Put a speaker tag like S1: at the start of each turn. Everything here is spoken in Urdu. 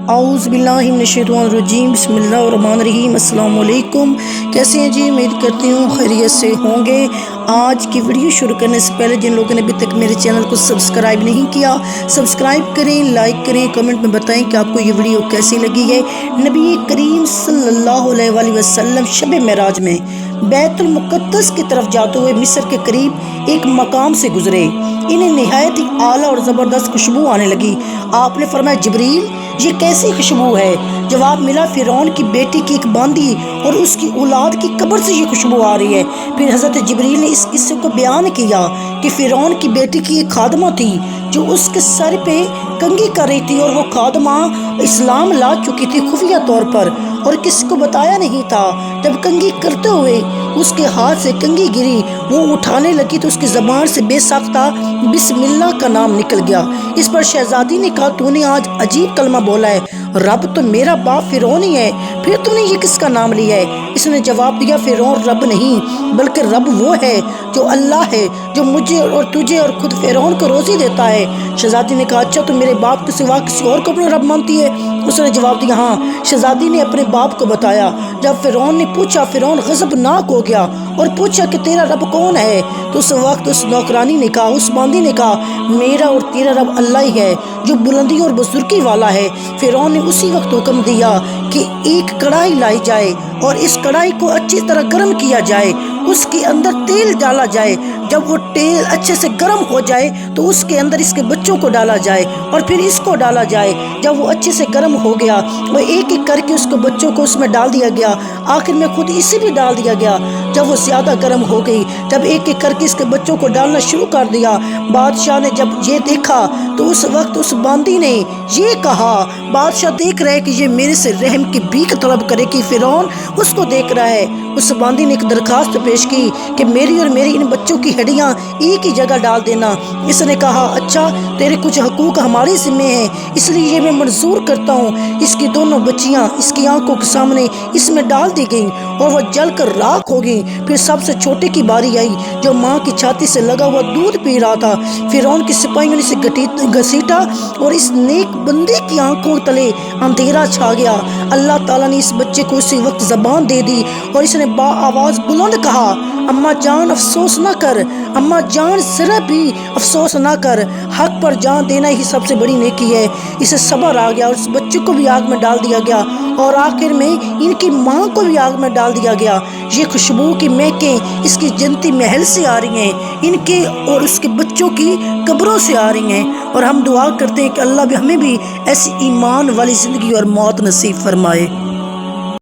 S1: اعوذ باللہ من الشیطان الرجیم، بسم اللہ الرحمن الرحیم۔ السلام علیکم، کیسے ہیں جی؟ امید کرتی ہوں خیریت سے ہوں گے۔ آج کی ویڈیو شروع کرنے سے پہلے جن لوگوں نے ابھی تک میرے چینل کو سبسکرائب نہیں کیا، سبسکرائب کریں، لائک کریں، کمنٹ میں بتائیں کہ آپ کو یہ ویڈیو کیسی لگی ہے۔ نبی کریم صلی اللہ علیہ وآلہ وسلم شب معراج میں بیت المقدس کی طرف جاتے ہوئے مصر کے قریب ایک مقام سے گزرے۔ انہیں نہایت ہی اعلیٰ اور زبردست خوشبو آنے لگی۔ آپ نے فرمایا، جبریل، یہ کیسی خوشبو ہے؟ جواب ملا، فرعون کی بیٹی کی ایک باندی اور اس کی اولاد کی قبر سے یہ خوشبو آ رہی ہے۔ پھر حضرت جبریل نے اس قصے کو بیان کیا کہ فرعون کی بیٹی کی ایک خادمہ تھی جو اس کے سر پہ کنگھی کر رہی تھی، اور وہ خادمہ اسلام لا چکی تھی خفیہ طور پر، اور کسی کو بتایا نہیں تھا۔ جب کنگھی کرتے ہوئے اس کے ہاتھ سے کنگھی گری، وہ اٹھانے لگی تو اس کی زبان سے بے ساختہ بسم اللہ کا نام نکل گیا۔ اس پر شہزادی نے کہا، تو نے آج عجیب کلمہ بولا ہے، رب تو میرا باپ فرعون ہی ہے، پھر تو نے یہ کس کا نام لیا ہے؟ اس نے جواب دیا، فرعون رب نہیں بلکہ رب وہ ہے جو اللہ ہے، جو مجھے اور تجھے اور خود فرعون کو روزی دیتا ہے۔ شہزادی نے کہا، اچھا تو میرے باپ کے سوا کسی اور کو اپنا رب مانتی ہے؟ اس نے جواب دیا، ہاں۔ شہزادی نے اپنے باپ کو بتایا۔ جب فرعون نے پوچھا، فرعون غضبناک ہو گیا اور پوچھا کہ تیرا رب کون ہے؟ تو اس وقت اس نوکرانی نے کہا، اس باندی نے کہا، میرا اور تیرا رب اللہ ہی ہے جو بلندی اور بزرگی والا ہے۔ فرعون نے اسی وقت حکم دیا کہ ایک کڑھائی لائی جائے اور اس کڑھائی کو اچھی طرح گرم کیا جائے، اس کے اندر تیل ڈالا جائے۔ جب وہ تیل اچھے سے گرم ہو جائے تو اس کے اندر اس کے بچوں کو ڈالا جائے اور پھر اس کو ڈالا جائے۔ جب وہ اچھے سے گرم ہو گیا، وہ ایک ایک کر کے اس کو بچوں کو اس میں ڈال دیا گیا، آخر میں خود اسے بھی ڈال دیا گیا۔ جب وہ زیادہ گرم ہو گئی، جب ایک ایک کر کے اس کے بچوں کو ڈالنا شروع کر دیا، بادشاہ نے جب یہ دیکھا تو اس وقت اس باندی نے یہ کہا، بادشاہ دیکھ رہا ہے کہ یہ میرے سے رحم کی بھیک طلب کرے کہ فرعون اس کو دیکھ رہا ہے۔ اس باندی نے ایک درخواست پیش کی کہ میری اور میری ان بچوں کی ہڈیاں ایک ہی جگہ ڈال دینا۔ اس نے کہا، اچھا، تیرے کچھ حقوق ہمارے ذمہ ہیں، اس لیے یہ میں منظور کرتا ہوں۔ اس کی دونوں بچیاں اس کی آنکھوں کے سامنے اس میں ڈال دی گئیں اور وہ جل کر راکھ ہو گئیں۔ پھر سب سے چھوٹے کی باری آئی جو ماں کی چھاتی سے لگا ہوا دودھ پی رہا تھا۔ فرعون کی سپاہیوں نے اسے گھسیٹا اور اس نیک بندے کی آنکھوں تلے اندھیرا چھا گیا۔ اللہ تعالیٰ نے اس بچے کو اسی وقت زبان دے دی اور اس نے با آواز بلند کہا، اماں جان افسوس نہ کر، اماں جان ذرا بھی افسوس نہ کر، حق پر جان دینا ہی سب سے بڑی نیکی ہے۔ اسے صبر آ گیا اور اس بچے کو بھی آگ میں ڈال دیا گیا اور آخر میں ان کی ماں کو بھی آگ میں ڈال دیا گیا۔ یہ خوشبو کی مہکیں اس کی جنتی محل سے آ رہی ہیں، ان کے اور اس کے بچوں کی قبروں سے آ رہی ہیں، اور ہم دعا کرتے ہیں کہ اللہ بھی ہمیں بھی ایسی ایمان والی زندگی اور موت نصیب فرمائے۔